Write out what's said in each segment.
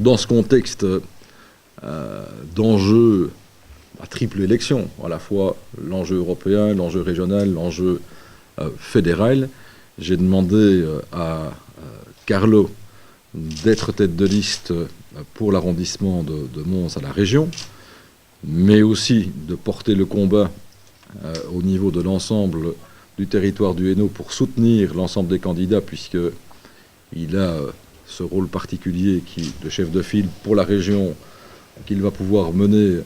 dans ce contexte d'enjeux à triple élection, à la fois l'enjeu européen, l'enjeu régional, l'enjeu fédéral, j'ai demandé à Carlo d'être tête de liste pour l'arrondissement de Mons à la région, mais aussi de porter le combat au niveau de l'ensemble du territoire du Hainaut pour soutenir l'ensemble des candidats, puisqu'il a ce rôle particulier de chef de file pour la région qu'il va pouvoir mener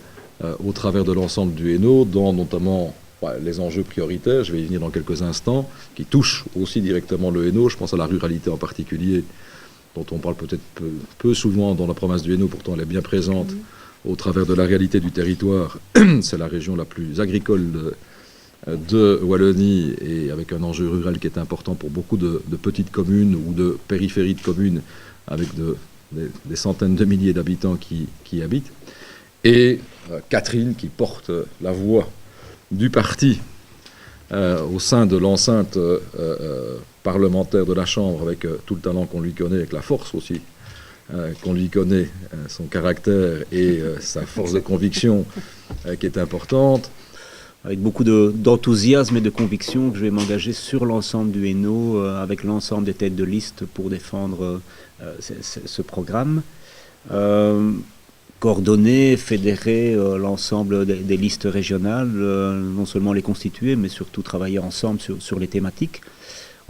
au travers de l'ensemble du Hainaut, dans notamment les enjeux prioritaires, je vais y venir dans quelques instants, qui touchent aussi directement le Hainaut. Je pense à la ruralité en particulier, dont on parle peut-être peu souvent dans la province du Hainaut, pourtant elle est bien présente au travers de la réalité du territoire. C'est la région la plus agricole de Wallonie, et avec un enjeu rural qui est important pour beaucoup de petites communes ou de périphéries de communes avec des centaines de milliers d'habitants qui y habitent. Et Catherine, qui porte la voix du parti au sein de l'enceinte parlementaire de la Chambre, avec tout le talent qu'on lui connaît, avec la force aussi qu'on lui connaît, son caractère et sa force de conviction qui est importante. Avec beaucoup d'enthousiasme et de conviction que je vais m'engager sur l'ensemble du Hainaut, avec l'ensemble des têtes de liste pour défendre ce programme. Coordonner, fédérer l'ensemble des listes régionales, non seulement les constituer, mais surtout travailler ensemble sur les thématiques.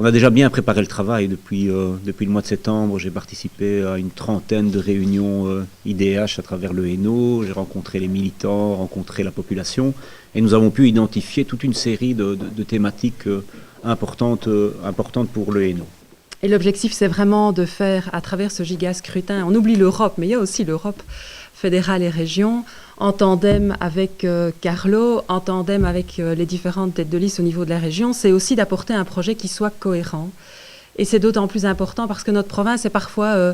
On a déjà bien préparé le travail depuis le mois de septembre. J'ai participé à une trentaine de réunions IDH à travers le Hainaut. J'ai rencontré les militants, rencontré la population, et nous avons pu identifier toute une série de thématiques importantes pour le Hainaut. Et l'objectif, c'est vraiment de faire, à travers ce giga scrutin, on oublie l'Europe, mais il y a aussi l'Europe fédérale et région, en tandem avec Carlo, en tandem avec les différentes têtes de liste au niveau de la région, c'est aussi d'apporter un projet qui soit cohérent. Et c'est d'autant plus important parce que notre province est parfois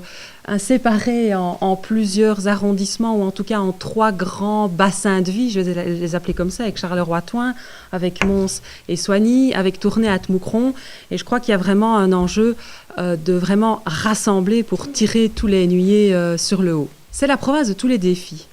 séparée en plusieurs arrondissements, ou en tout cas en 3 grands bassins de vie, je vais les appeler comme ça, avec Charleroi-Touin, avec Mons et Soigny, avec Tournai à Tmoucron. Et je crois qu'il y a vraiment un enjeu de vraiment rassembler pour tirer tous les nuées sur le haut. C'est la province de tous les défis.